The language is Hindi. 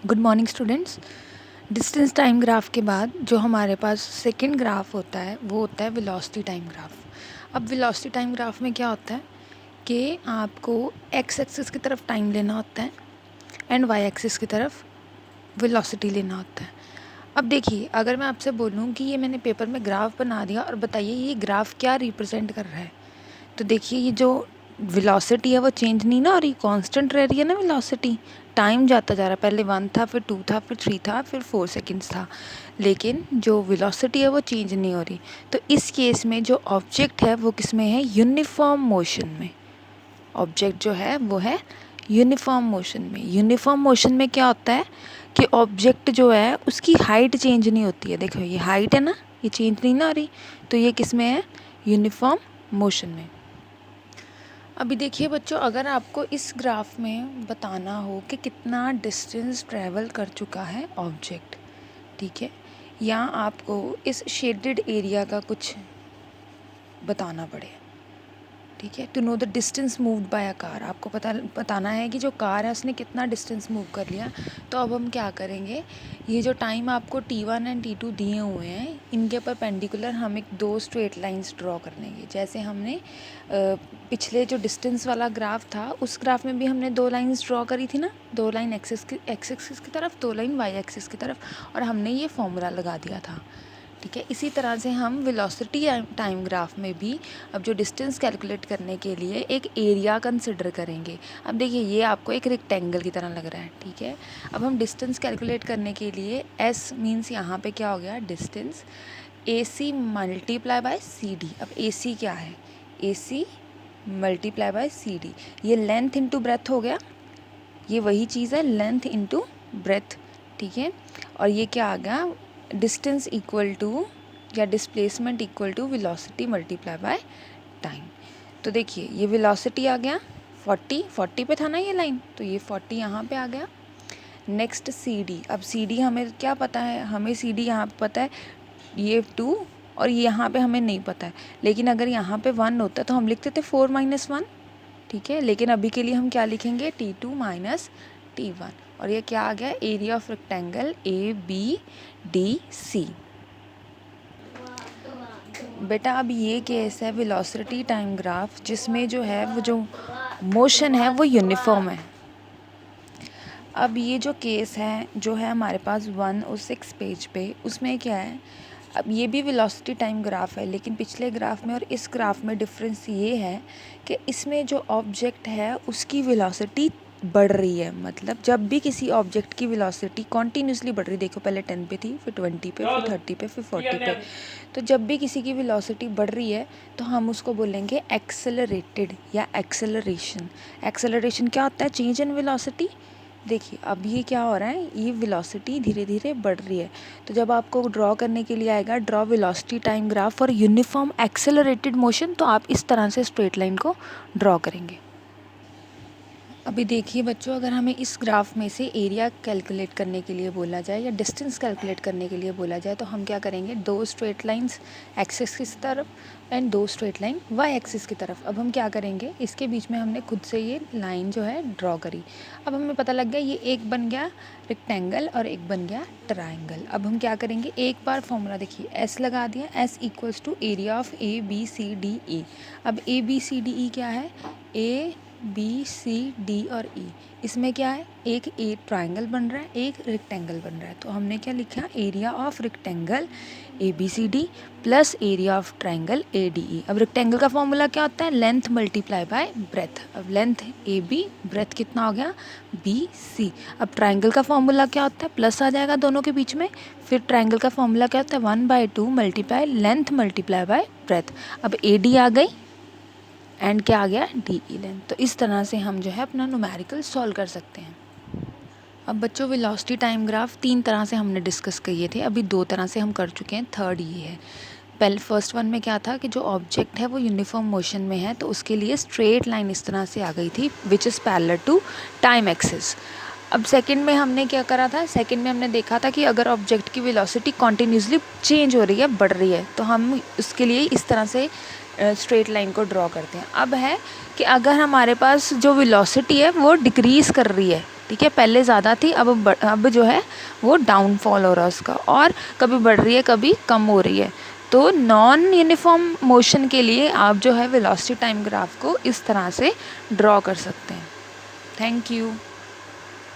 Good morning students. Distance time graph के बाद जो हमारे पास सेकंड ग्राफ होता है वो होता है वेलोसिटी टाइम ग्राफ। अब वेलोसिटी टाइम ग्राफ में क्या होता है कि आपको एक्स एक्सिस की तरफ टाइम लेना होता है एंड वाई एक्सिस की तरफ वेलोसिटी लेना होता है। अब देखिए, अगर मैं आपसे बोलूँ कि ये मैंने पेपर में ग्राफ बना दिया और बताइए ये ग्राफ क्या रिप्रेजेंट कर रहा है, तो देखिए ये जो वेलोसिटी है वो चेंज नहीं ना हो रही, कांस्टेंट रह रही है ना वेलोसिटी। टाइम जाता जा रहा है, पहले 1 था, फिर 2 था, फिर 3 था, फिर 4 सेकंड्स था, लेकिन जो वेलोसिटी है वो चेंज नहीं हो रही। तो इस केस में जो ऑब्जेक्ट है वो किस में है, यूनिफॉर्म मोशन में। ऑब्जेक्ट जो है वो है यूनिफॉर्म मोशन में। यूनिफॉर्म मोशन में क्या होता है कि ऑब्जेक्ट जो है उसकी हाइट चेंज नहीं होती है। देखो ये हाइट है ना, ये चेंज नहीं ना हो रही, तो ये किस में है, यूनिफॉर्म मोशन में। अभी देखिए बच्चों, अगर आपको इस ग्राफ में बताना हो कि कितना डिस्टेंस ट्रैवल कर चुका है ऑब्जेक्ट, ठीक है, या आपको इस शेडेड एरिया का कुछ बताना पड़े, ठीक है, to know the distance moved by a car, आपको बताना है कि जो कार है उसने कितना डिस्टेंस मूव कर लिया। तो अब हम क्या करेंगे, ये जो टाइम आपको T1 एंड T2 दिए हुए हैं, इनके परपेंडिकुलर हम एक 2 स्ट्रेट लाइंस ड्रॉ कर लेंगे। जैसे हमने पिछले जो डिस्टेंस वाला ग्राफ था उस ग्राफ में भी हमने 2 लाइंस ड्रॉ करी थी ना, 2 लाइन एक्स एक्सिस की तरफ, 2 लाइन वाई एक्सिस की तरफ, और हमने ये फॉर्मूला लगा दिया था, ठीक है। इसी तरह से हम वेलोसिटी टाइम ग्राफ में भी अब जो डिस्टेंस कैलकुलेट करने के लिए एक एरिया कंसिडर करेंगे। अब देखिए ये आपको एक रेक्टेंगल की तरह लग रहा है, ठीक है। अब हम डिस्टेंस कैलकुलेट करने के लिए एस मीन्स यहाँ पे क्या हो गया, distance A C multiply by C D. अब ए सी क्या है, A C multiply by C D, ये लेंथ इंटू ब्रेथ हो गया, ये वही चीज़ है, लेंथ इंटू ब्रेथ, ठीक है। और ये क्या आ गया, डिस्टेंस इक्वल टू या displacement equal to velocity multiply by time. तो देखिए ये वेलोसिटी आ गया 40 पे था ना ये लाइन, तो ये 40 यहाँ पे आ गया। नेक्स्ट सी डी, अब सी डी हमें क्या पता है, हमें सी डी यहाँ पे पता है ये 2, और ये यहाँ पे हमें नहीं पता है, लेकिन अगर यहाँ पे 1 होता तो हम लिखते थे 4 - 1, ठीक है। लेकिन अभी के लिए हम क्या लिखेंगे, T2 माइनस T1, और ये क्या आ गया, एरिया ऑफ रेक्टेंगल ABDC। बेटा अब ये केस है वेलोसिटी टाइम ग्राफ जिसमें जो है वो जो मोशन है वो यूनिफॉर्म है। अब ये जो केस है जो है हमारे पास 106 पेज पे, उसमें क्या है, अब ये भी वेलोसिटी टाइम ग्राफ है, लेकिन पिछले ग्राफ में और इस ग्राफ में डिफरेंस ये है कि इसमें जो ऑब्जेक्ट है उसकी वेलोसिटी बढ़ रही है। मतलब जब भी किसी ऑब्जेक्ट की वेलोसिटी कॉन्टीन्यूसली बढ़ रही, देखो पहले 10 पे थी, फिर 20 पे, फिर 30 पे, फिर 40 पे, तो जब भी किसी की वेलोसिटी बढ़ रही है तो हम उसको बोलेंगे एक्सेलरेटेड या एक्सेलरेशन। एक्सेलरेशन क्या होता है, चेंज इन वेलोसिटी। देखिए अब ये क्या हो रहा है, ये वेलोसिटी धीरे धीरे बढ़ रही है, तो जब आपको ड्रॉ करने के लिए आएगा draw velocity time graph for uniform accelerated motion, तो आप इस तरह से स्ट्रेट लाइन को ड्रॉ करेंगे। अभी देखिए बच्चों, अगर हमें इस ग्राफ में से एरिया कैलकुलेट करने के लिए बोला जाए या डिस्टेंस कैलकुलेट करने के लिए बोला जाए तो हम क्या करेंगे, 2 स्ट्रेट लाइंस एक्सिस की तरफ and 2 straight line Y axis की तरफ। अब हम क्या करेंगे, इसके बीच में हमने खुद से ये लाइन जो है ड्रॉ करी। अब हमें पता लग गया ये एक बन गया रेक्टेंगल और एक बन गया ट्राइंगल। अब हम क्या करेंगे, एक बार फॉर्मूला देखिए एस लगा दिया, S equals to area of ABCDE। अब ABCDE क्या है, ABCD और E, इसमें क्या है, एक ट्राइंगल बन रहा है, एक रेक्टेंगल बन रहा है, तो हमने क्या लिखा, area of rectangle ABCD plus area of triangle ADE। अब रेक्टेंगल का फॉर्मूला क्या होता है, लेंथ मल्टीप्लाई बाय ब्रेथ। अब लेंथ AB, ब्रेथ कितना हो गया BC। अब ट्राइंगल का फॉर्मूला क्या होता है, प्लस आ जाएगा दोनों के बीच में, फिर ट्राइंगल का फॉर्मूला क्या होता है, 1/2 multiply length multiply by breath. अब AD आ गई एंड क्या आ गया, DE लेंथ। तो इस तरह से हम जो है अपना न्यूमेरिकल सॉल्व कर सकते हैं। अब बच्चों वेलोसिटी टाइम ग्राफ 3 तरह से हमने डिस्कस किए थे, अभी 2 तरह से हम कर चुके हैं, थर्ड ये है। पहले फर्स्ट वन में क्या था कि जो ऑब्जेक्ट है वो यूनिफॉर्म मोशन में है, तो उसके लिए स्ट्रेट लाइन इस तरह से आ गई थी which is parallel to time axis. अब सेकंड में हमने क्या करा था, सेकंड में हमने देखा था कि अगर ऑब्जेक्ट की वेलोसिटी कॉन्टीन्यूसली चेंज हो रही है, बढ़ रही है, तो हम उसके लिए इस तरह से स्ट्रेट लाइन को ड्रॉ करते हैं। अब है कि अगर हमारे पास जो वेलोसिटी है वो डिक्रीज़ कर रही है, ठीक है, पहले ज़्यादा थी, अब जो है वो डाउनफॉल हो रहा है उसका, और कभी बढ़ रही है कभी कम हो रही है। तो नॉन यूनिफॉर्म मोशन के लिए आप जो है वेलोसिटी टाइम ग्राफ को इस तरह से ड्रॉ कर सकते हैं। Thank you.